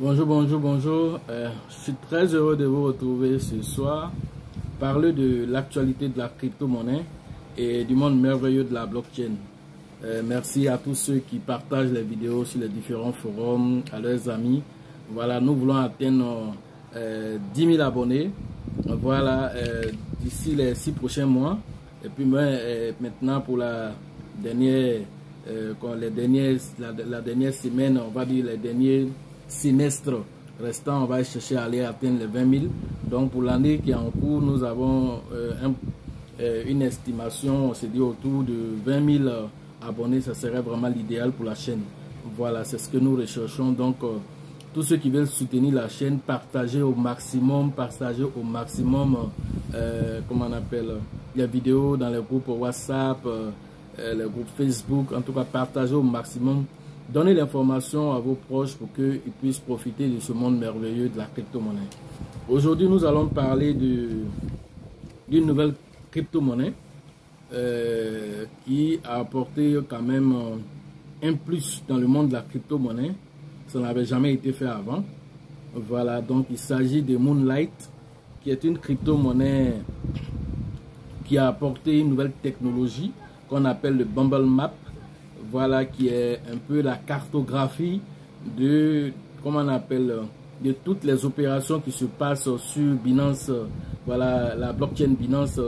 Bonjour, bonjour, bonjour. Je suis très heureux de vous retrouver ce soir. Parler de l'actualité de la crypto-monnaie et du monde merveilleux de la blockchain. Merci à tous ceux qui partagent les vidéos sur les différents forums, à leurs amis. Voilà, nous voulons atteindre 10 000 abonnés. Voilà, d'ici les 6 prochains mois. Et puis maintenant pour la dernière semaine, on va dire les derniers semestres restants, on va chercher à aller atteindre les 20 000. Donc pour l'année qui est en cours, nous avons une estimation, on s'est dit autour de 20 000 abonnés, ça serait vraiment l'idéal pour la chaîne. Voilà, c'est ce que nous recherchons. Donc tous ceux qui veulent soutenir la chaîne, partagez au maximum, comment on appelle, les vidéos dans les groupes WhatsApp, les groupes Facebook, en tout cas partagez au maximum. Donnez l'information à vos proches pour qu'ils puissent profiter de ce monde merveilleux de la crypto-monnaie. Aujourd'hui, nous allons parler d'une nouvelle crypto-monnaie qui a apporté quand même un plus dans le monde de la crypto-monnaie. Ça n'avait jamais été fait avant. Voilà, donc il s'agit de Moonlight, qui est une crypto-monnaie qui a apporté une nouvelle technologie qu'on appelle le Bumble Map. Voilà, qui est un peu la cartographie de, comment on appelle, de toutes les opérations qui se passent sur Binance, voilà, la blockchain Binance,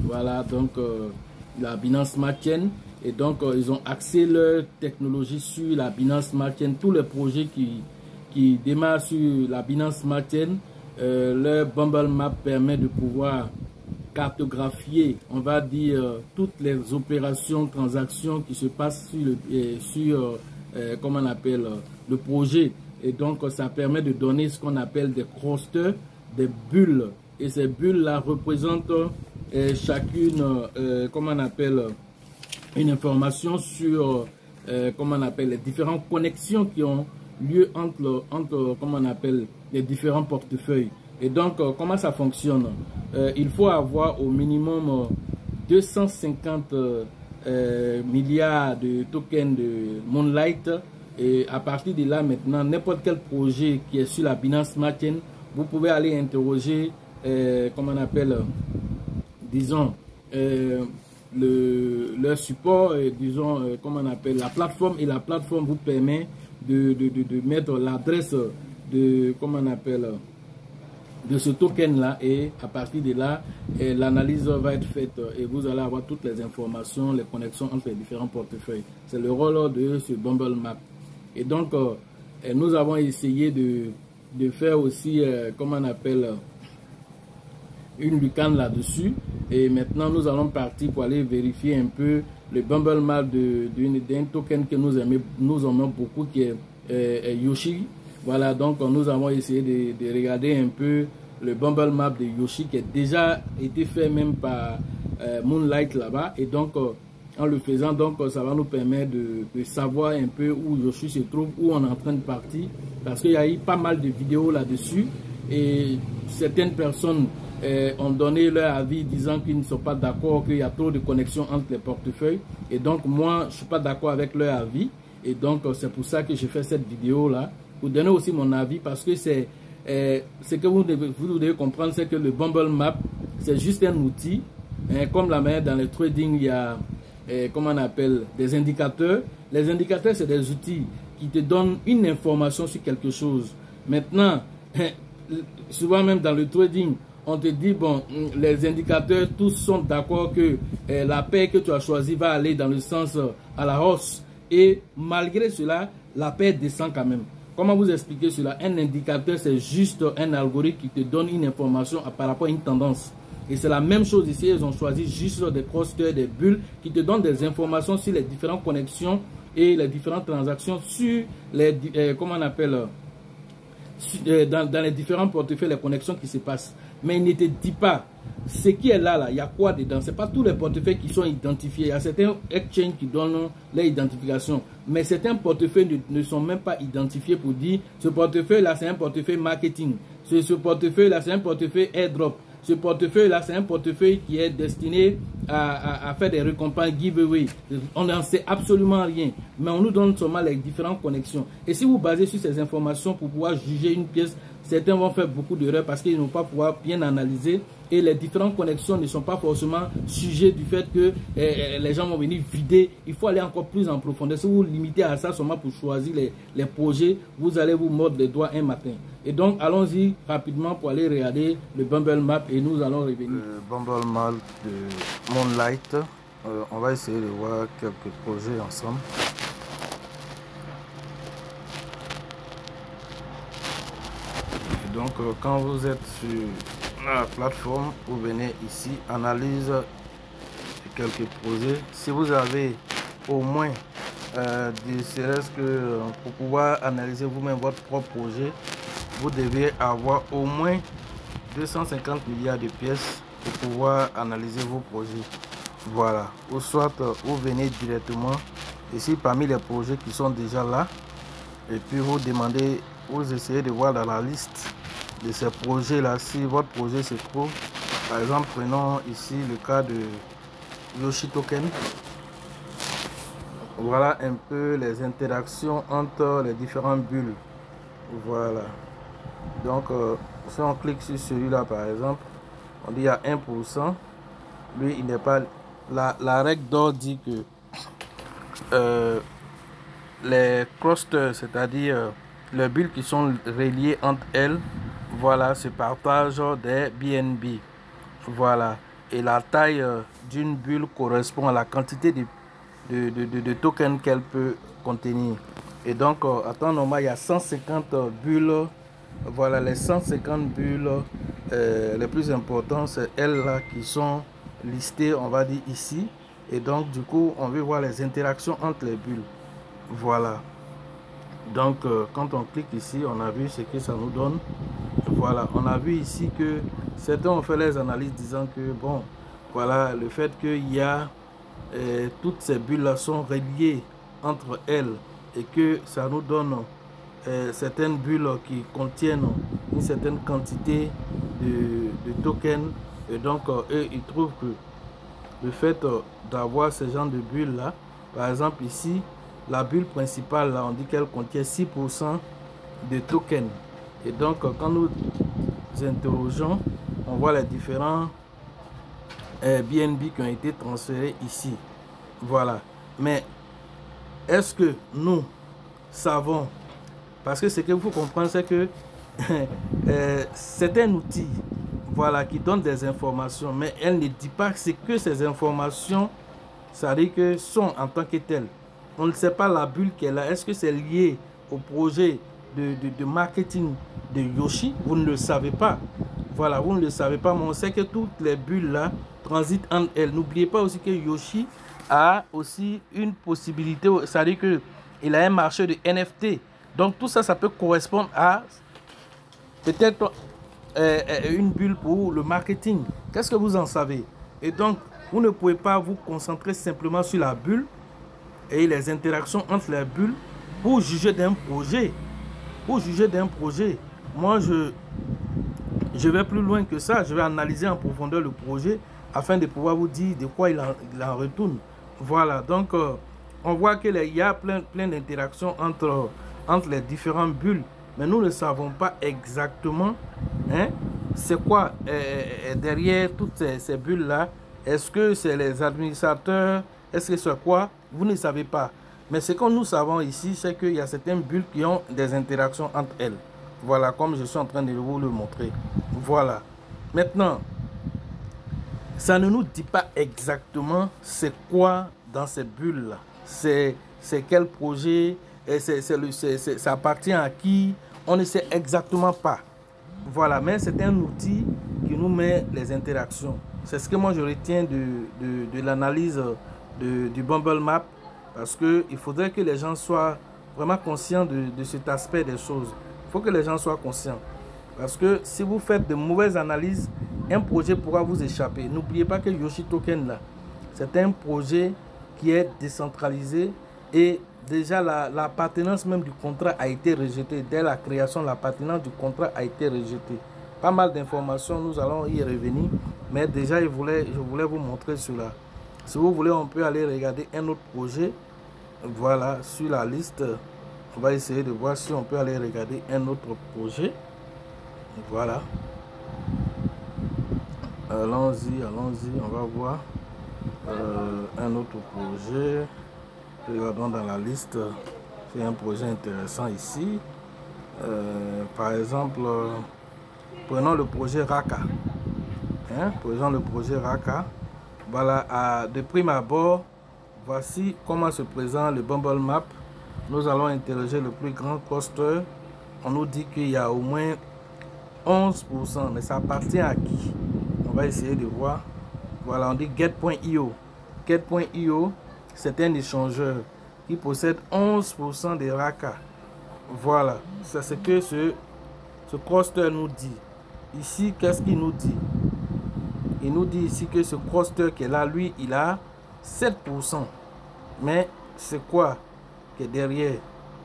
voilà, donc la Binance Smart Chain. Et donc, ils ont axé leur technologie sur la Binance Smart Chain. Tous les projets qui démarrent sur la Binance Smart Chain, leur Bumble Map permet de pouvoir cartographier, on va dire, toutes les opérations, transactions qui se passent sur comment on appelle, le projet. Et donc, ça permet de donner ce qu'on appelle des clusters, des bulles. Et ces bulles-là représentent chacune, comment on appelle, une information sur, comment on appelle, les différentes connexions qui ont lieu entre comment on appelle, les différents portefeuilles. Et donc, comment ça fonctionne? Il faut avoir au minimum 250 milliards de tokens de Moonlight. Et à partir de là, maintenant, n'importe quel projet qui est sur la Binance Smart Chain, vous pouvez aller interroger, comment on appelle, disons, leur support, disons, comment on appelle, la plateforme. Et la plateforme vous permet de mettre l'adresse de, comment on appelle, de ce token là, et à partir de là l'analyse va être faite et vous allez avoir toutes les informations, les connexions entre les différents portefeuilles. C'est le rôle de ce Bumble Map. Et donc nous avons essayé de faire aussi comment on appelle, une lucane là-dessus, et maintenant nous allons partir pour aller vérifier un peu le Bumble Map d'un token que nous aimons beaucoup, qui est Yoshi. Voilà, donc nous avons essayé de regarder un peu le Bumble Map de Yoshi, qui a déjà été fait même par Moonlight là-bas. Et donc, en le faisant, donc ça va nous permettre de savoir un peu où Yoshi se trouve, où on est en train de partir. Parce qu'il y a eu pas mal de vidéos là-dessus. Et certaines personnes ont donné leur avis disant qu'ils ne sont pas d'accord, qu'il y a trop de connexions entre les portefeuilles. Et donc, moi, je ne suis pas d'accord avec leur avis. Et donc, c'est pour ça que j'ai fait cette vidéo-là, pour donner aussi mon avis, parce que c'est ce que vous devez comprendre, c'est que le Bumble Map, c'est juste un outil, comme la manière dans le trading, il y a, comment on appelle, des indicateurs. Les indicateurs, c'est des outils qui te donnent une information sur quelque chose. Maintenant, souvent même dans le trading, on te dit, bon, les indicateurs, tous sont d'accord que la paire que tu as choisie va aller dans le sens à la hausse. Et malgré cela, la paire descend quand même. Comment vous expliquer cela? Un indicateur, c'est juste un algorithme qui te donne une information par rapport à une tendance. Et c'est la même chose ici. Ils ont choisi juste des clusters, des bulles qui te donnent des informations sur les différentes connexions et les différentes transactions sur les, comment on appelle, dans les différents portefeuilles, les connexions qui se passent. Mais il ne te dit pas ce qui est là, il y a quoi dedans. Ce n'est pas tous les portefeuilles qui sont identifiés. Il y a certains exchanges qui donnent leur identification. Mais certains portefeuilles ne sont même pas identifiés pour dire ce portefeuille-là, c'est un portefeuille marketing. Ce portefeuille-là, c'est un portefeuille airdrop. Ce portefeuille-là, c'est un portefeuille qui est destiné à faire des récompenses giveaway. On n'en sait absolument rien. Mais on nous donne seulement les différentes connexions. Et si vous basez sur ces informations pour pouvoir juger une pièce, certains vont faire beaucoup d'erreurs parce qu'ils n'ont pas pouvoir bien analyser. Et les différentes connexions ne sont pas forcément sujets du fait que les gens vont venir vider. Il faut aller encore plus en profondeur. Si vous vous limitez à ça seulement pour choisir les projets, vous allez vous mordre les doigts un matin. Et donc, allons-y rapidement pour aller regarder le Bumble Map et nous allons revenir. Le Bumble Map de Moonlight. On va essayer de voir quelques projets ensemble. Et donc, quand vous êtes sur la plateforme, vous venez ici, analyse de quelques projets. Si vous avez au moins serait-ce que pour pouvoir analyser vous-même votre propre projet, vous devez avoir au moins 250 milliards de pièces pour pouvoir analyser vos projets. Voilà. Ou soit vous venez directement ici parmi les projets qui sont déjà là et puis vous demandez, vous essayez de voir dans la liste de ces projets là si votre projet se trouve. Par exemple, prenons ici le cas de Yoshi Token. Voilà un peu les interactions entre les différentes bulles. Voilà. Donc, si on clique sur celui-là, par exemple, on dit il y a 1%. Lui, il n'est pas... La règle d'or dit que les clusters, c'est-à-dire les bulles qui sont reliées entre elles, voilà, se partagent des BNB. Voilà. Et la taille d'une bulle correspond à la quantité de tokens qu'elle peut contenir. Et donc, à temps normal, il y a 150 bulles. Voilà, les 150 bulles les plus importantes, c'est elles là qui sont listées, on va dire ici. Et donc, du coup, on veut voir les interactions entre les bulles. Voilà. Donc, quand on clique ici, on a vu ce que ça nous donne. Voilà, on a vu ici que certains ont fait les analyses disant que, bon, voilà, le fait qu'il y a toutes ces bulles-là sont reliées entre elles et que ça nous donne certaines bulles qui contiennent une certaine quantité de tokens. Et donc, eux, ils trouvent que le fait d'avoir ce genre de bulles-là, par exemple ici, la bulle principale, là, on dit qu'elle contient 6% de tokens. Et donc, quand nous interrogeons, on voit les différents BNB qui ont été transférés ici. Voilà. Mais est-ce que nous savons, parce que ce qu'il faut comprendre, c'est que c'est un outil, voilà, qui donne des informations, mais elle ne dit pas ce que ces informations, ça veut dire que sont en tant que telles. On ne sait pas la bulle qu'elle a. Est-ce que c'est lié au projet de marketing de Yoshi? Vous ne le savez pas. Voilà, vous ne le savez pas, mais on sait que toutes les bulles là transitent entre elles. N'oubliez pas aussi que Yoshi a aussi une possibilité, c'est-à-dire qu'il a un marché de NFT. Donc tout ça, ça peut correspondre à peut-être une bulle pour le marketing. Qu'est-ce que vous en savez? Et donc, vous ne pouvez pas vous concentrer simplement sur la bulle et les interactions entre les bulles pour juger d'un projet. Pour juger d'un projet, moi je vais plus loin que ça. Je vais analyser en profondeur le projet afin de pouvoir vous dire de quoi il en retourne. Voilà, donc on voit qu'il y a plein d'interactions entre les différentes bulles, mais nous ne savons pas exactement c'est quoi derrière toutes ces bulles là. Est-ce que c'est les administrateurs? Est-ce que c'est quoi? Vous ne savez pas. Mais ce que nous savons ici, c'est qu'il y a certaines bulles qui ont des interactions entre elles. Voilà, comme je suis en train de vous le montrer. Voilà. Maintenant, ça ne nous dit pas exactement c'est quoi dans ces bulles-là. C'est quel projet, ça appartient à qui, on ne sait exactement pas. Voilà, mais c'est un outil qui nous met les interactions. C'est ce que moi je retiens de l'analyse du Bumble Map, parce qu'il faudrait que les gens soient vraiment conscients de cet aspect des choses. Il faut que les gens soient conscients. Parce que si vous faites de mauvaises analyses, un projet pourra vous échapper. N'oubliez pas que Yoshi Token, là, c'est un projet qui est décentralisé et déjà l'appartenance même du contrat a été rejetée. Dès la création, l'appartenance du contrat a été rejetée. Pas mal d'informations, nous allons y revenir. Mais déjà, je voulais vous montrer cela. Si vous voulez, on peut aller regarder un autre projet. Voilà, sur la liste. On va essayer de voir si on peut aller regarder un autre projet. Voilà. Allons-y, on va voir un autre projet. Regardons dans la liste. C'est un projet intéressant ici. Par exemple, prenons le projet Raka. Prenons le projet Raka. Voilà, de prime abord, voici comment se présente le Bumble Map. Nous allons interroger le plus grand cluster. On nous dit qu'il y a au moins 11%, mais ça appartient à qui? On va essayer de voir. Voilà, on dit Get.io. Get.io, c'est un échangeur qui possède 11% de Raka. Voilà, c'est ce que ce cluster nous dit. Ici, qu'est-ce qu'il nous dit? Il nous dit ici que ce cluster qui est là, lui, il a 7%. Mais c'est quoi qui est derrière?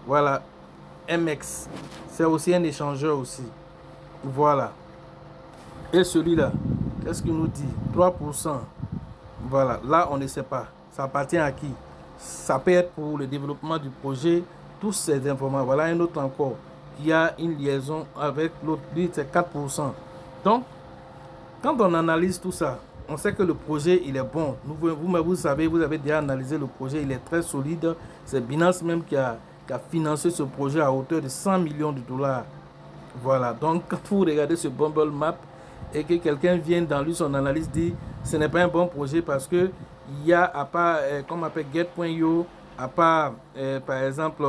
Voilà, MX. C'est aussi un échangeur aussi. Voilà. Et celui-là, qu'est-ce qu'il nous dit? 3%. Voilà, là, on ne sait pas. Ça appartient à qui? Ça peut être pour le développement du projet. Toutes ces informations. Voilà un autre encore qui a une liaison avec l'autre. Lui, c'est 4%. Donc, quand on analyse tout ça, on sait que le projet, il est bon. Vous savez, vous avez déjà analysé le projet. Il est très solide. C'est Binance même qui a financé ce projet à hauteur de 100 millions de dollars. Voilà. Donc, quand vous regardez ce Bumble Map et que quelqu'un vient dans lui, son analyse dit ce n'est pas un bon projet parce que il y a à part, comme on appelle Get.io, à part, par exemple,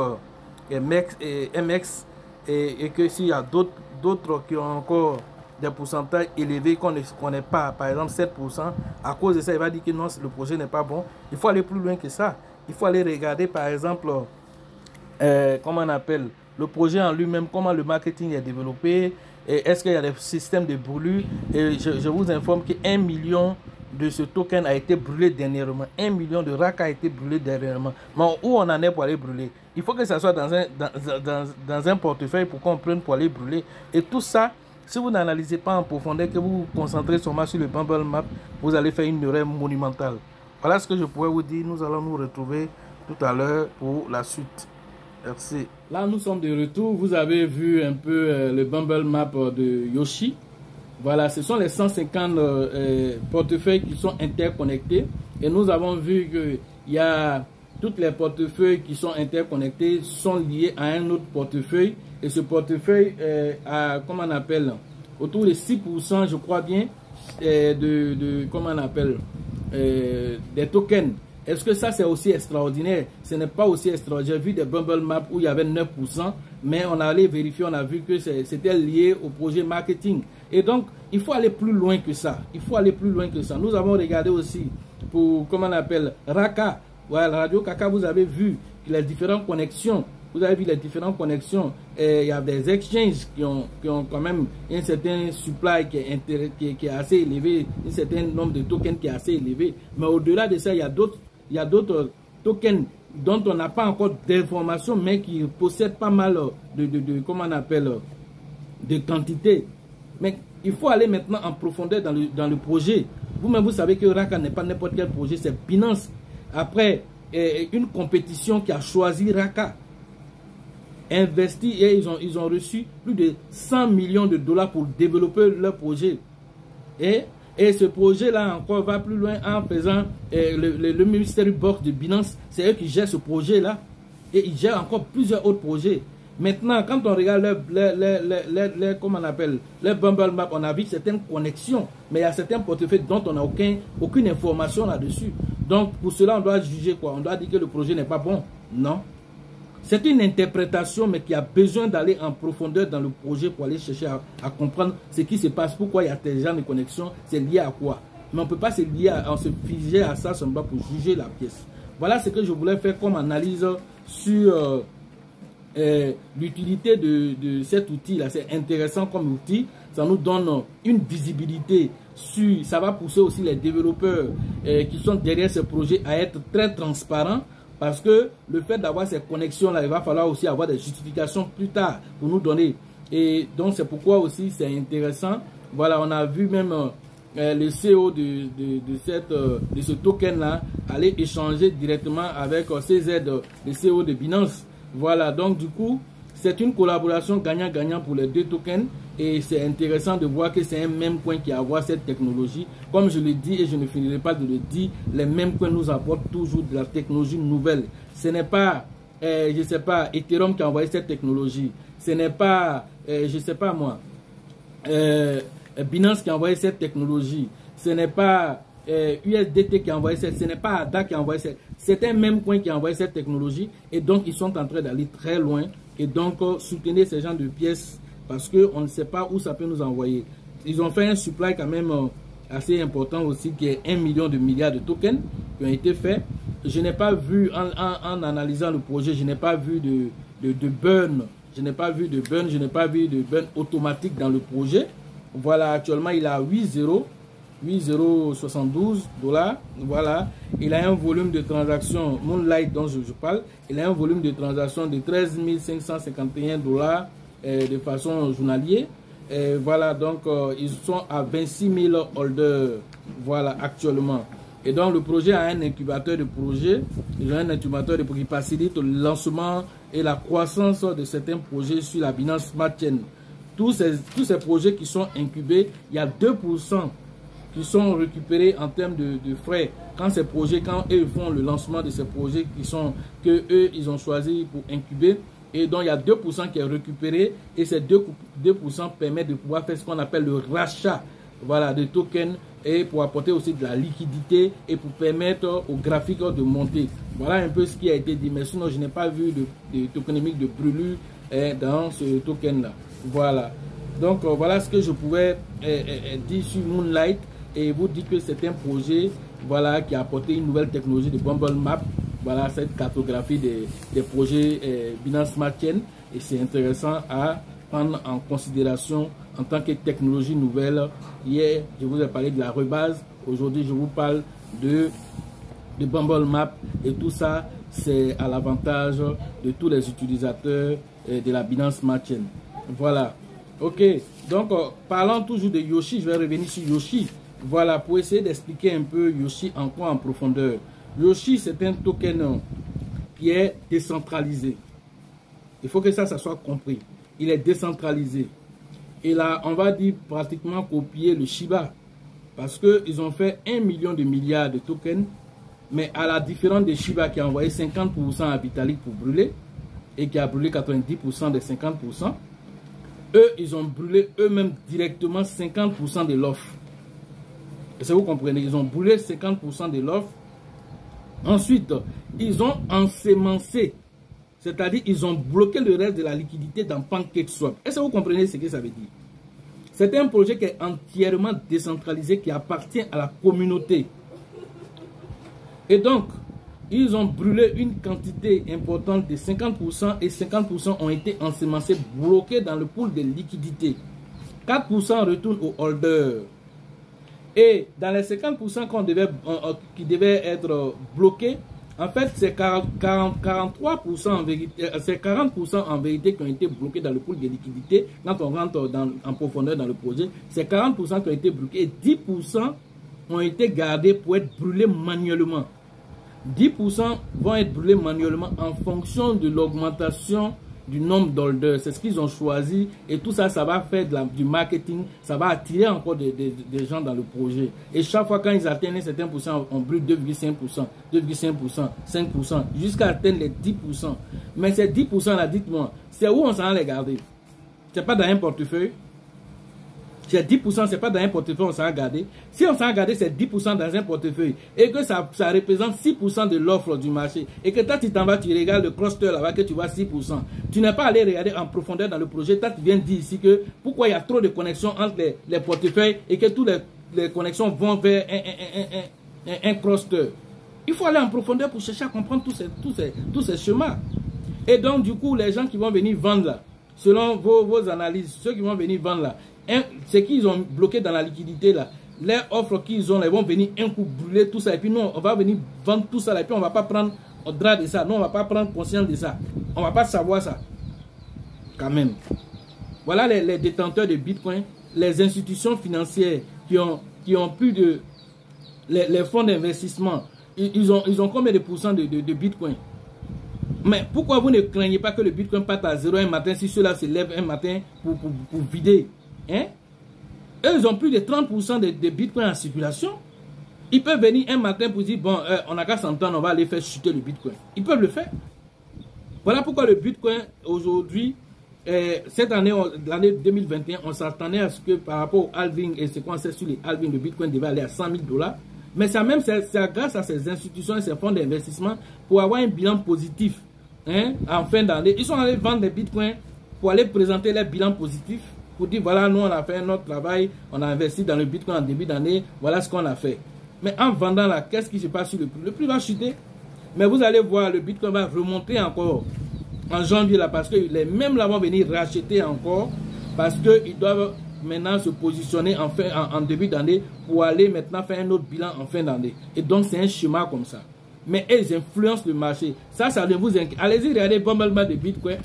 MX, et que s'il y a d'autres qui ont encore des pourcentages élevés qu'on ne connaît pas, par exemple 7%, à cause de ça, il va dire que non, le projet n'est pas bon. Il faut aller plus loin que ça. Il faut aller regarder, par exemple, comment on appelle, le projet en lui-même, comment le marketing est développé, est-ce qu'il y a des systèmes de brûlure. Et je vous informe que 1 million de ce token a été brûlé dernièrement. 1 million de Raka a été brûlé dernièrement. Mais où on en est pour aller brûler? Il faut que ça soit dans un portefeuille pour qu'on prenne pour aller brûler. Et tout ça, si vous n'analysez pas en profondeur, que vous vous concentrez seulement sur le Bumble Map, vous allez faire une erreur monumentale. Voilà ce que je pourrais vous dire. Nous allons nous retrouver tout à l'heure pour la suite. Merci. Là, nous sommes de retour. Vous avez vu un peu le Bumble Map de Yoshi. Voilà, ce sont les 150 portefeuilles qui sont interconnectés. Et nous avons vu qu'il y a toutes les portefeuilles qui sont interconnectés sont liés à un autre portefeuille. Et ce portefeuille a, comment on appelle, autour de 6%, je crois bien, comment on appelle, des tokens. Est-ce que ça c'est aussi extraordinaire? Ce n'est pas aussi extraordinaire. J'ai vu des Bumble Map où il y avait 9%, mais on a allé vérifier, on a vu que c'était lié au projet marketing. Et donc, il faut aller plus loin que ça. Il faut aller plus loin que ça. Nous avons regardé aussi pour, comment on appelle, Raka. Voilà, Radio Kaka, vous avez vu les différentes connexions. Vous avez vu les différentes connexions. Il y a des exchanges qui ont quand même un certain supply qui est assez élevé, un certain nombre de tokens qui est assez élevé. Mais au-delà de ça, il y a d'autres tokens dont on n'a pas encore d'informations, mais qui possèdent pas mal comment on appelle, de quantité. Mais il faut aller maintenant en profondeur dans le projet. Vous-même, vous savez que Raka n'est pas n'importe quel projet, c'est Binance. Après, une compétition qui a choisi Raka, investi, et ils ont reçu plus de 100 millions de dollars pour développer leur projet. Et ce projet-là encore va plus loin en faisant le Mystery Box de Binance. C'est eux qui gèrent ce projet-là. Et ils gèrent encore plusieurs autres projets. Maintenant, quand on regarde comment on appelle, les Bumble Map, on a vu certaines connexions, mais il y a certains portefeuilles dont on n'a aucune information là-dessus. Donc, pour cela, on doit juger quoi? On doit dire que le projet n'est pas bon? Non. C'est une interprétation, mais qui a besoin d'aller en profondeur dans le projet pour aller chercher à comprendre ce qui se passe, pourquoi il y a tel genre de connexion, c'est lié à quoi. Mais on ne peut pas se figer à ça seulement pour juger la pièce. Voilà ce que je voulais faire comme analyse sur l'utilité de cet outil-là. C'est intéressant comme outil. Ça nous donne une visibilité sur... Ça va pousser aussi les développeurs qui sont derrière ce projet à être très transparents. Parce que le fait d'avoir ces connexions-là, il va falloir aussi avoir des justifications plus tard pour nous donner. Et donc, c'est pourquoi aussi c'est intéressant. Voilà, on a vu même le CEO de ce token-là allait échanger directement avec CZ, le CEO de Binance. Voilà, donc du coup, c'est une collaboration gagnant-gagnant pour les deux tokens et c'est intéressant de voir que c'est un même coin qui a cette technologie. Comme je le dis et je ne finirai pas de le dire, les mêmes coins nous apportent toujours de la technologie nouvelle. Ce n'est pas, je ne sais pas, Ethereum qui a envoyé cette technologie. Ce n'est pas, je ne sais pas moi, Binance qui a envoyé cette technologie. Ce n'est pas USDT qui a envoyé cette, ce n'est pas ADA qui a envoyé cette. C'est un même coin qui a envoyé cette technologie et donc ils sont en train d'aller très loin. Et donc, soutenez ces gens de pièces parce qu'on ne sait pas où ça peut nous envoyer. Ils ont fait un supply quand même assez important aussi, qui est 1 million de milliards de tokens qui ont été faits. Je n'ai pas vu, en analysant le projet, je n'ai pas vu de burn. Je n'ai pas vu de burn, je n'ai pas vu de burn automatique dans le projet. Voilà, actuellement, il a 8,072 $. Voilà, il a un volume de transaction Moonlight dont je parle. Il a un volume de transaction de 13 551 $ de façon journalière. Voilà, donc ils sont à 26 000 holders. Voilà, actuellement. Et donc le projet a un incubateur de projet. Ils ont un incubateur qui facilite le lancement et la croissance de certains projets sur la Binance Smart Chain. Tous ces projets qui sont incubés, il y a 2% qui sont récupérés en termes de frais quand ces projets, quand eux font le lancement de ces projets que eux ils ont choisi pour incuber, et donc il y a 2% qui est récupéré et ces 2% permettent de pouvoir faire ce qu'on appelle le rachat, voilà, de tokens et pour apporter aussi de la liquidité et pour permettre aux graphiques de monter. Voilà un peu ce qui a été dit, mais sinon je n'ai pas vu de tokenomique de brûlure dans ce token là. Voilà, donc voilà ce que je pouvais dire sur Moonlight. Et vous dites que c'est un projet, voilà, qui a apporté une nouvelle technologie de Bumble Map. Voilà, cette cartographie des projets Binance Smart Chain. Et c'est intéressant à prendre en considération en tant que technologie nouvelle. Hier, je vous ai parlé de la rebase. Aujourd'hui, je vous parle de Bumble Map. Et tout ça, c'est à l'avantage de tous les utilisateurs de la Binance Smart Chain. Voilà. Ok. Donc, parlant toujours de Yoshi, je vais revenir sur Yoshi. Voilà, pour essayer d'expliquer un peu Yoshi encore en profondeur. Yoshi, c'est un token qui est décentralisé. Il faut que ça soit compris. Il est décentralisé. Et là, on va dire pratiquement copier le Shiba. Parce qu'ils ont fait 1 million de milliards de tokens. Mais à la différence de Shiba qui a envoyé 50% à Vitalik pour brûler. Et qui a brûlé 90% des 50%. Eux, ils ont brûlé eux-mêmes directement 50% de l'offre. Est-ce que vous comprenez? Ils ont brûlé 50% de l'offre. Ensuite, ils ont ensémencé. C'est-à-dire, ils ont bloqué le reste de la liquidité dans PancakeSwap. Est-ce que vous comprenez ce que ça veut dire? C'est un projet qui est entièrement décentralisé, qui appartient à la communauté. Et donc, ils ont brûlé une quantité importante de 50% et 50% ont été ensémencés, bloqués dans le pool de liquidité. 4% retournent aux holders. Et dans les 50% qui devaient être bloqués, en fait, c'est 43% en vérité, c'est 40% en vérité qui ont été bloqués dans le pool de liquidité. Quand on rentre en profondeur dans le projet, c'est 40% qui ont été bloqués et 10% ont été gardés pour être brûlés manuellement. 10% vont être brûlés manuellement en fonction de l'augmentation du nombre d'holders. C'est ce qu'ils ont choisi et tout ça, ça va faire du marketing, ça va attirer encore des gens dans le projet. Et chaque fois quand ils atteignent un certain pourcent, on brûle 2,5%, 2,5%, 5%, jusqu'à atteindre les 10%. Mais ces 10% là, dites-moi, c'est où on s'en va les garder? C'est pas dans un portefeuille? C'est 10%, c'est pas dans un portefeuille, on s'en a gardé. Si on s'en a gardé, c'est 10% dans un portefeuille et que ça représente 6% de l'offre du marché et que toi tu t'en vas, tu regardes le cluster là-bas que tu vois 6%. Tu n'es pas allé regarder en profondeur dans le projet. Toi tu viens dire ici que pourquoi il y a trop de connexions entre les portefeuilles et que toutes les connexions vont vers un cluster. Il faut aller en profondeur pour chercher à comprendre tous ces schémas. Et donc du coup, les gens qui vont venir vendre là, selon vos analyses, ceux qui vont venir vendre là, c'est qu'ils ont bloqué dans la liquidité là, les offres qu'ils ont là, ils vont venir un coup brûler tout ça et puis nous on va venir vendre tout ça là, et puis on va pas prendre au drap de ça, nous on va pas prendre conscience de ça, on va pas savoir ça quand même. Voilà les détenteurs de Bitcoin, les institutions financières qui ont qui ont plus de... Les fonds d'investissement, ils ont combien de pourcents de Bitcoin? Mais pourquoi vous ne craignez pas que le Bitcoin parte à 0 un matin si ceux-là se lèvent un matin pour vider? Hein? Eux, ils ont plus de 30% de Bitcoin en circulation. Ils peuvent venir un matin pour dire, bon, on n'a qu'à s'entendre, on va aller faire chuter le Bitcoin. Ils peuvent le faire. Voilà pourquoi le Bitcoin, aujourd'hui, cette année, l'année 2021, on s'attendait à ce que par rapport au halving, et ce qu'on sait sur les halving, le Bitcoin devait aller à 100 000 $. Mais c'est grâce à ces institutions et ces fonds d'investissement pour avoir un bilan positif, hein, en fin d'année. Ils sont allés vendre des Bitcoins pour aller présenter leur bilan positif, pour dire, voilà, nous, on a fait notre travail, on a investi dans le Bitcoin en début d'année, voilà ce qu'on a fait. Mais en vendant là, qu'est-ce qui se passe sur le prix? Le prix va chuter. Mais vous allez voir, le Bitcoin va remonter encore en janvier là, parce que les mêmes là vont venir racheter encore, parce qu'ils doivent maintenant se positionner en début d'année pour aller maintenant faire un autre bilan en fin d'année. Et donc c'est un schéma comme ça. Mais ils influencent le marché. Ça ne vous inquiète. Allez-y, regardez le bombardement de Bitcoin.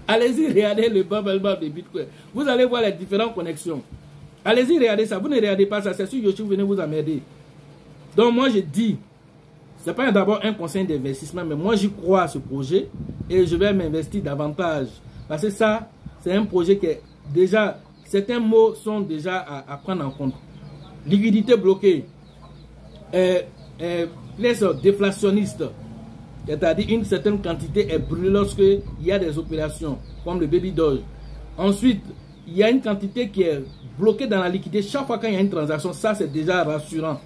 Allez-y, regardez le bombardement de Bitcoin. Vous allez voir les différentes connexions. Allez-y, regardez ça. Vous ne regardez pas ça. C'est sûr que YouTube venez vous emmerder. Donc moi je dis, ce n'est pas d'abord un conseil d'investissement, mais moi j'y crois à ce projet et je vais m'investir davantage. Parce que ça, c'est un projet qui est déjà, certains mots sont déjà à prendre en compte. Liquidité bloquée, pièce déflationniste, c'est-à-dire une certaine quantité est brûlée lorsqu'il y a des opérations, comme le Baby Doge. Ensuite, il y a une quantité qui est bloquée dans la liquidité. Chaque fois qu'il y a une transaction, ça c'est déjà rassurant.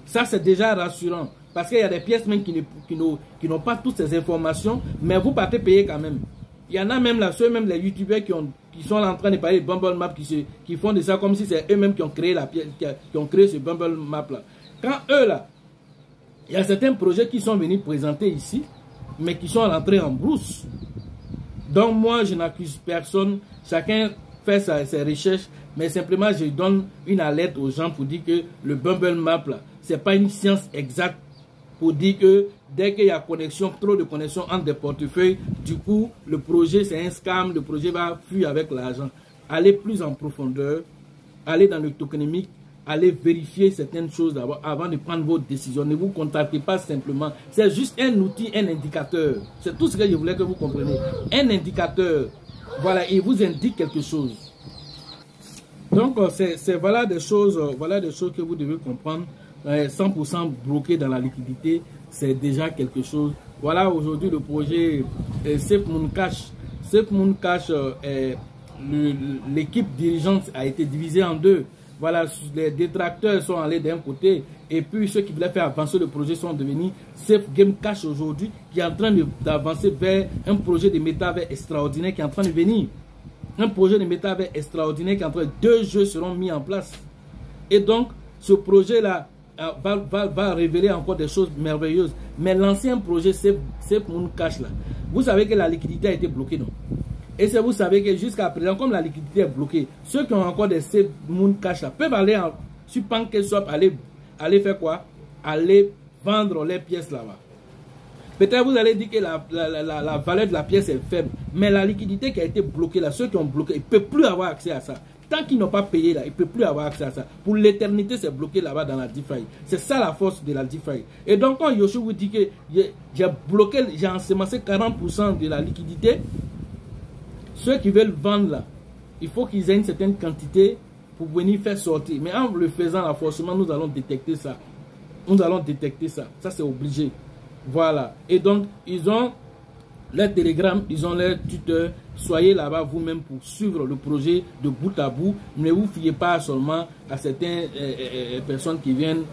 Ça c'est déjà rassurant. Parce qu'il y a des pièces même qui n'ont pas toutes ces informations, mais vous partez payer quand même. Il y en a même là, ceux même les youtubeurs qui sont en train de parler de Bumble Map, qui font de ça comme si c'est eux-mêmes qui ont créé la pièce, qui ont créé ce Bumble Map là. Quand eux là, il y a certains projets qui sont venus présenter ici, mais qui sont rentrés en brousse. Donc moi je n'accuse personne, chacun fait ses recherches, mais simplement je donne une alerte aux gens pour dire que le Bumble Map là, c'est pas une science exacte. Pour dire que dès qu'il y a connexion, trop de connexion entre des portefeuilles, du coup, le projet c'est un scam, le projet va fuir avec l'argent. Allez plus en profondeur, allez dans le tokenomique, allez vérifier certaines choses d'abord avant de prendre votre décision. Ne vous contactez pas simplement. C'est juste un outil, un indicateur. C'est tout ce que je voulais que vous compreniez. Un indicateur, voilà, il vous indique quelque chose. Donc, voilà des choses que vous devez comprendre. 100% bloqué dans la liquidité, c'est déjà quelque chose. Voilà aujourd'hui le projet Safe Moon Cash. Safe Moon Cash, l'équipe dirigeante a été divisée en deux. Voilà, les détracteurs sont allés d'un côté et puis ceux qui voulaient faire avancer le projet sont devenus Safe Game Cash aujourd'hui, qui est en train d'avancer vers un projet de métavers extraordinaire qui est en train de venir. Un projet de métavers extraordinaire qui est en train de... 2 jeux seront mis en place. Et donc, ce projet-là va révéler encore des choses merveilleuses. Mais l'ancien projet Safe Moon Cash là, vous savez que la liquidité a été bloquée, non? Et vous savez que jusqu'à présent, comme la liquidité est bloquée, ceux qui ont encore des Safe Moon Cash là peuvent aller sur PancakeSwap, aller faire quoi? Aller vendre les pièces là-bas. Peut-être vous allez dire que la valeur de la pièce est faible, mais la liquidité qui a été bloquée là, ceux qui ont bloqué, ils ne peuvent plus avoir accès à ça. Tant qu'ils n'ont pas payé là, ils ne peuvent plus avoir accès à ça. Pour l'éternité, c'est bloqué là-bas dans la DeFi. C'est ça la force de la DeFi. Et donc, quand Yoshi vous dit que j'ai bloqué, j'ai ensemencé 40% de la liquidité, ceux qui veulent vendre là, il faut qu'ils aient une certaine quantité pour venir faire sortir. Mais en le faisant là, forcément, nous allons détecter ça. Nous allons détecter ça. Ça, c'est obligé. Voilà. Et donc, ils ont leur Telegram, ils ont leur tuteur. Soyez là-bas vous-même pour suivre le projet de bout à bout. Ne vous fiez pas seulement à certaines personnes qui viennent,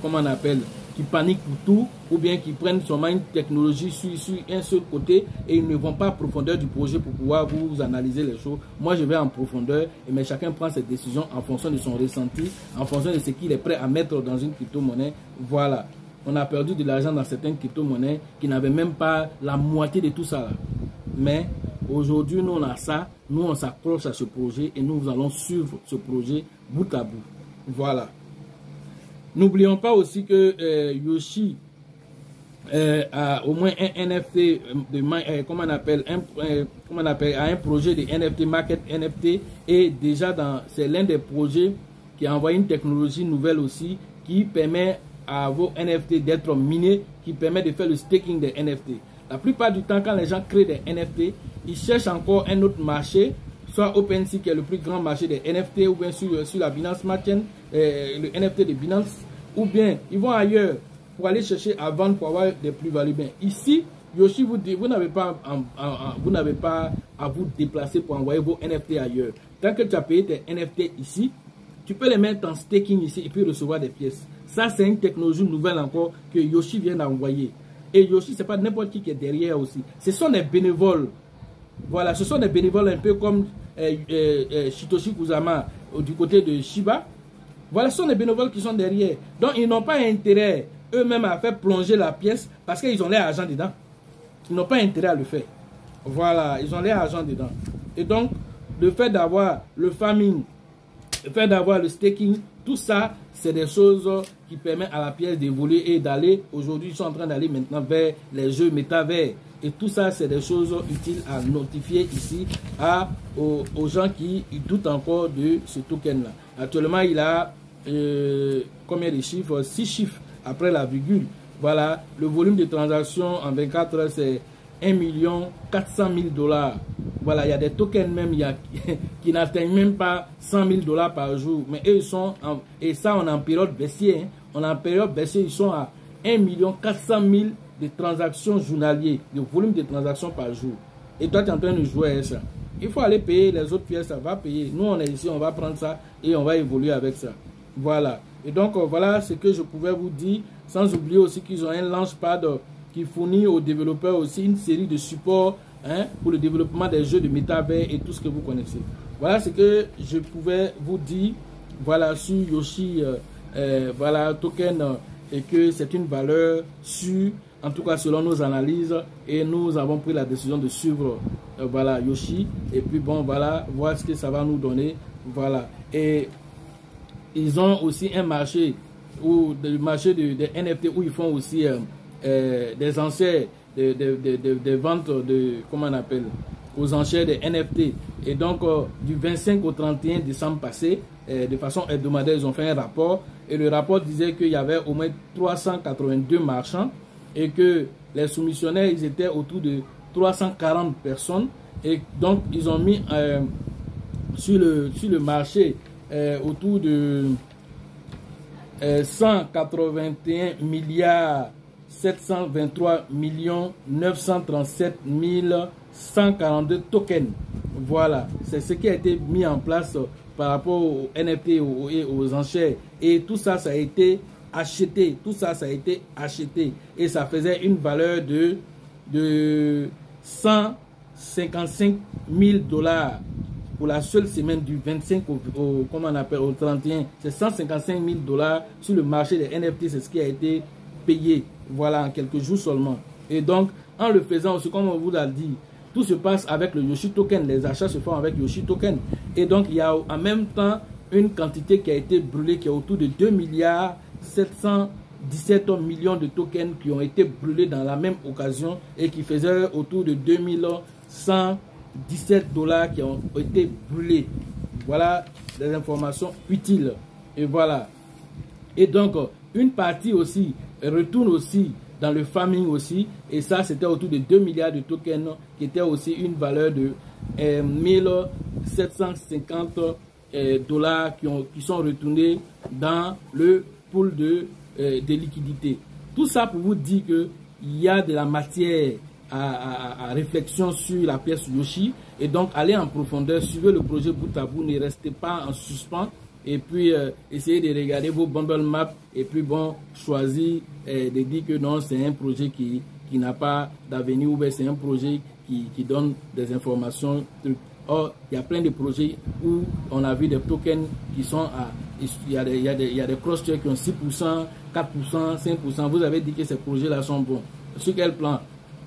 comment on appelle, qui paniquent pour tout, ou bien qui prennent seulement une technologie sur un seul côté et ils ne vont pas en profondeur du projet pour pouvoir vous analyser les choses. Moi, je vais en profondeur, mais chacun prend ses décisions en fonction de son ressenti, en fonction de ce qu'il est prêt à mettre dans une crypto-monnaie. Voilà. On a perdu de l'argent dans certaines crypto-monnaies qui n'avaient même pas la moitié de tout ça là. Mais aujourd'hui, nous on a ça, nous on s'approche à ce projet et nous allons suivre ce projet bout à bout. Voilà. N'oublions pas aussi que Yoshi à au moins un NFT de comment on appelle à un projet de NFT market NFT, et déjà c'est l'un des projets qui a envoyé une technologie nouvelle aussi qui permet à vos NFT d'être minés, qui permet de faire le staking des NFT. La plupart du temps, quand les gens créent des NFT, ils cherchent encore un autre marché, soit OpenSea qui est le plus grand marché des NFT, ou bien sur la Binance Smart Chain, le NFT de Binance, ou bien ils vont ailleurs pour aller chercher à vendre pour avoir des plus-values. Ici, Yoshi vous dit, vous n'avez pas à vous déplacer pour envoyer vos NFT ailleurs. Tant que tu as payé tes NFT ici, tu peux les mettre en staking ici et puis recevoir des pièces. Ça, c'est une technologie nouvelle encore que Yoshi vient d'envoyer. Et Yoshi, ce n'est pas n'importe qui est derrière aussi. Ce sont des bénévoles. Voilà, ce sont des bénévoles un peu comme Satoshi Kusama du côté de Shiba. Voilà, ce sont des bénévoles qui sont derrière. Donc, ils n'ont pas intérêt eux-mêmes à faire plonger la pièce parce qu'ils ont leur argent dedans. Ils n'ont pas intérêt à le faire. Voilà, ils ont leur argent dedans. Et donc, le fait d'avoir le farming, le fait d'avoir le staking, tout ça, c'est des choses qui permettent à la pièce d'évoluer et d'aller. Aujourd'hui, ils sont en train d'aller maintenant vers les jeux métavers. Et tout ça, c'est des choses utiles à notifier ici aux gens qui doutent encore de ce token-là. Actuellement, il a combien de chiffres? 6 chiffres après la virgule. Voilà, le volume de transactions en 24 heures, c'est 1 400 000 $. Voilà, il y a des tokens même qui n'atteignent même pas 100 000 $ par jour. Mais eux, ils sont, et ça, on est en période baissière. Hein. On est en période baissière, ils sont à 1 400 000 de transactions journalières, de volume de transactions par jour. Et toi, tu es en train de jouer à ça. Il faut aller payer les autres pièces, ça va payer. Nous, on est ici, on va prendre ça et on va évoluer avec ça. Voilà. Et donc, voilà ce que je pouvais vous dire. Sans oublier aussi qu'ils ont un launchpad qui fournit aux développeurs aussi une série de supports pour le développement des jeux de métavers et tout ce que vous connaissez. Voilà ce que je pouvais vous dire. Voilà, sur Yoshi, voilà, token, et que c'est une valeur sûre, en tout cas selon nos analyses, et nous avons pris la décision de suivre voilà, Yoshi, et puis bon, voilà, voir ce que ça va nous donner. Voilà. Et ils ont aussi un marché, le marché des NFT, où ils font aussi des enchères, des ventes de, comment on appelle, aux enchères des NFT. Et donc, du 25 au 31 décembre passé, de façon hebdomadaire, ils ont fait un rapport. Et le rapport disait qu'il y avait au moins 382 marchands et que les soumissionnaires, ils étaient autour de 340 personnes. Et donc, ils ont mis sur le marché autour de 181 milliards 723 937 142 tokens. Voilà, c'est ce qui a été mis en place par rapport aux NFT et aux enchères. Et tout ça, ça a été acheté. Tout ça, ça a été acheté. Et ça faisait une valeur de 155 000 $ pour la seule semaine du 25 comment on appelle, au 31. C'est 155 000 $ sur le marché des NFT. C'est ce qui a été payé. Voilà, en quelques jours seulement. Et donc, en le faisant aussi, comme on vous l'a dit, tout se passe avec le Yoshi Token. Les achats se font avec Yoshi Token. Et donc, il y a en même temps une quantité qui a été brûlée qui est autour de 2 milliards 717 millions de tokens qui ont été brûlés dans la même occasion et qui faisaient autour de 2117 $ qui ont été brûlés. Voilà des informations utiles. Et voilà. Et donc, une partie aussi retourne aussi dans le farming aussi, et ça c'était autour de 2 milliards de tokens qui était aussi une valeur de 1750 $ qui sont retournés dans le pool de liquidités. Tout ça pour vous dire qu'il y a de la matière à réflexion sur la pièce Yoshi, et donc allez en profondeur, suivez le projet bout à bout, ne restez pas en suspens. Et puis, essayez de regarder vos bundle maps et puis, bon, choisir de dire que non, c'est un projet qui n'a pas d'avenir ou bien c'est un projet qui donne des informations. Or, il y a plein de projets où on a vu des tokens qui sont à... Il y a des cross-checks qui ont 6%, 4%, 5%. Vous avez dit que ces projets-là sont bons. Sur quel plan?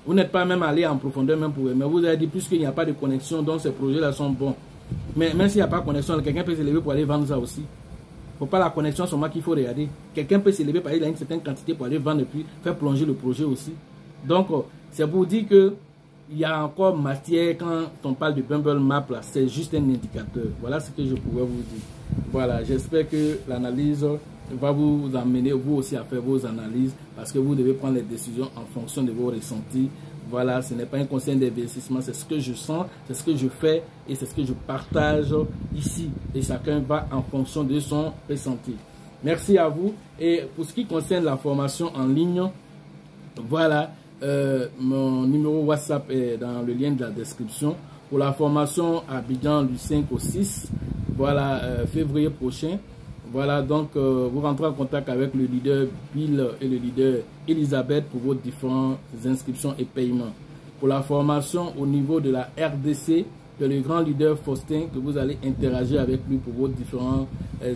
Vous n'êtes pas même allé en profondeur même pour eux. Mais vous avez dit, puisqu'il n'y a pas de connexion, donc ces projets-là sont bons. Mais même s'il n'y a pas de connexion, quelqu'un peut se lever pour aller vendre ça aussi. faut pas la connexion seulement qu'il faut regarder. Quelqu'un peut s'élever par exemple, il a une certaine quantité pour aller vendre et puis faire plonger le projet aussi. Donc, c'est pour dire que il y a encore matière quand on parle de Bumble Map, c'est juste un indicateur. Voilà ce que je pouvais vous dire. Voilà, j'espère que l'analyse va vous amener vous aussi à faire vos analyses parce que vous devez prendre les décisions en fonction de vos ressentis. Voilà, ce n'est pas un conseil d'investissement, c'est ce que je sens, c'est ce que je fais et c'est ce que je partage ici. Et chacun va en fonction de son ressenti. Merci à vous. Et pour ce qui concerne la formation en ligne, voilà, mon numéro WhatsApp est dans le lien de la description. Pour la formation à Abidjan du 5 au 6, voilà, février prochain. Voilà, donc vous rentrez en contact avec le leader Bill et le leader Elisabeth pour vos différentes inscriptions et paiements. Pour la formation au niveau de la RDC, c'est le grand leader Faustin que vous allez interagir avec lui pour vos différentes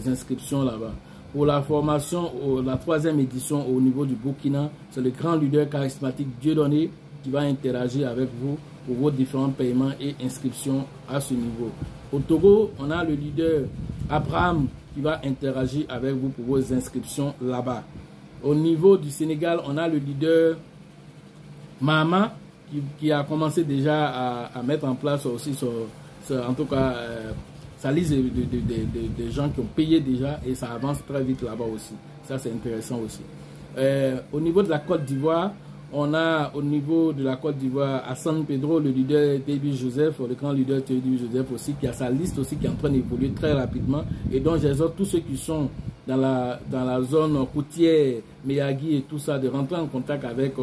inscriptions là-bas. Pour la formation, la 3e édition au niveau du Burkina, c'est le grand leader charismatique Dieudonné qui va interagir avec vous pour vos différents paiements et inscriptions à ce niveau. Au Togo, on a le leader Abraham qui va interagir avec vous pour vos inscriptions là-bas. Au niveau du Sénégal, on a le leader Mahama qui a commencé déjà à mettre en place aussi en tout cas sa liste de gens qui ont payé déjà et ça avance très vite là-bas aussi. Ça, c'est intéressant aussi. Au niveau de la Côte d'Ivoire, on a au niveau de la Côte d'Ivoire à San Pedro le leader Thébi Joseph, le grand leader Thébi Joseph aussi, qui a sa liste aussi qui est en train d'évoluer très rapidement. Et donc j'exhorte tous ceux qui sont dans la zone côtière, Meyagi et tout ça, de rentrer en contact avec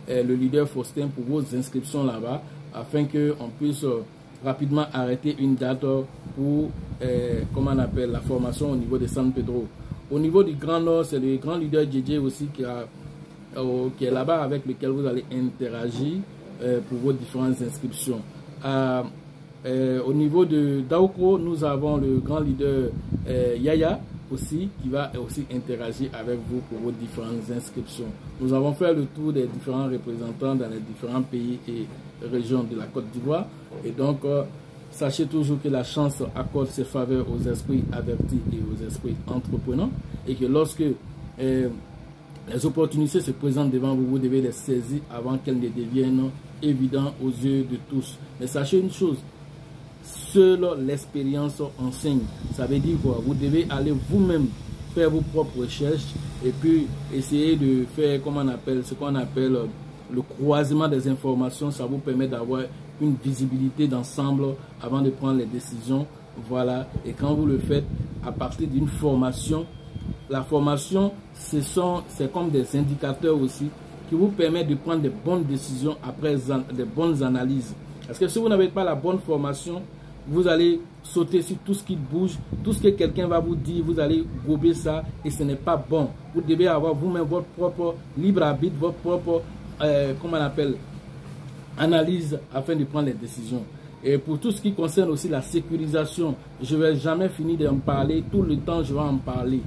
le leader Faustin pour vos inscriptions là-bas, afin qu'on puisse rapidement arrêter une date pour, comment on appelle, la formation au niveau de San Pedro. Au niveau du Grand Nord, c'est le grand leader JJ aussi qui est là-bas avec lequel vous allez interagir pour vos différentes inscriptions. Au niveau de Daoko, nous avons le grand leader Yaya aussi qui va aussi interagir avec vous pour vos différentes inscriptions. Nous avons fait le tour des différents représentants dans les différents pays et régions de la Côte d'Ivoire et donc sachez toujours que la chance accorde ses faveurs aux esprits avertis et aux esprits entreprenants et que lorsque les opportunités se présentent devant vous, vous devez les saisir avant qu'elles ne deviennent évidentes aux yeux de tous. Mais sachez une chose, seule l'expérience enseigne. Ça veut dire quoi? Vous devez aller vous-même faire vos propres recherches et puis essayer de faire, comment on appelle, ce qu'on appelle le croisement des informations. Ça vous permet d'avoir une visibilité d'ensemble avant de prendre les décisions. Voilà. Et quand vous le faites à partir d'une formation, la formation, c'est comme des indicateurs aussi qui vous permettent de prendre de bonnes décisions après des bonnes analyses. Parce que si vous n'avez pas la bonne formation, vous allez sauter sur tout ce qui bouge, tout ce que quelqu'un va vous dire, vous allez gober ça et ce n'est pas bon. Vous devez avoir vous-même votre propre libre arbitre, votre propre, comment on appelle, analyse afin de prendre les décisions. Et pour tout ce qui concerne aussi la sécurisation, je ne vais jamais finir d'en parler. Tout le temps, je vais en parler.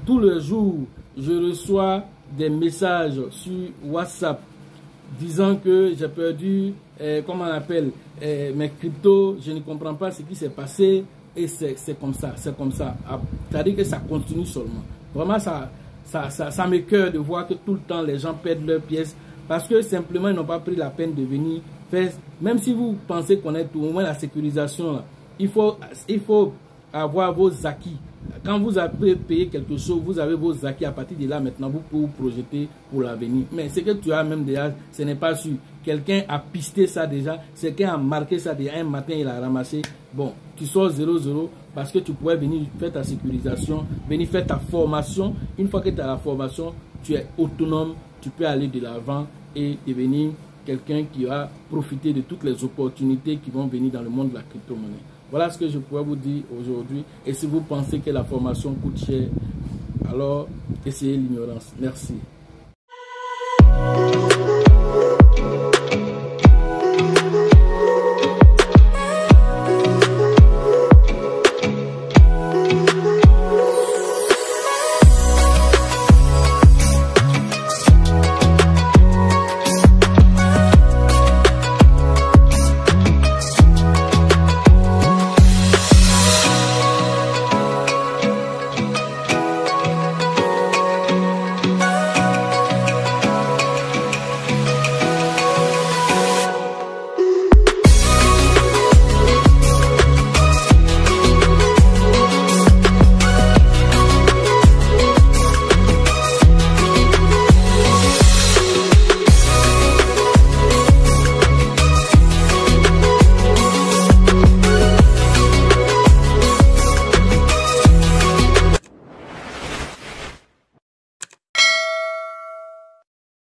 Tous les jours, je reçois des messages sur WhatsApp disant que j'ai perdu, comment on appelle, mes cryptos. Je ne comprends pas ce qui s'est passé. Et c'est comme ça, c'est comme ça. C'est-à-dire que ça continue seulement. Vraiment, ça m'écoeure de voir que tout le temps, les gens perdent leurs pièces parce que simplement, ils n'ont pas pris la peine de venir faire. Même si vous pensez connaître au moins la sécurisation, là, il faut avoir vos acquis. Quand vous avez payé quelque chose, vous avez vos acquis. À partir de là, maintenant, vous pouvez vous projeter pour l'avenir. Mais ce que tu as même déjà, ce n'est pas sûr. Quelqu'un a pisté ça déjà. Quelqu'un a marqué ça déjà. Un matin, il a ramassé. Bon, tu sors 0-0 parce que tu pourrais venir faire ta sécurisation, venir faire ta formation. Une fois que tu as la formation, tu es autonome. Tu peux aller de l'avant et devenir quelqu'un qui a profité de toutes les opportunités qui vont venir dans le monde de la crypto-monnaie. Voilà ce que je pourrais vous dire aujourd'hui. Et si vous pensez que la formation coûte cher, alors essayez l'ignorance. Merci.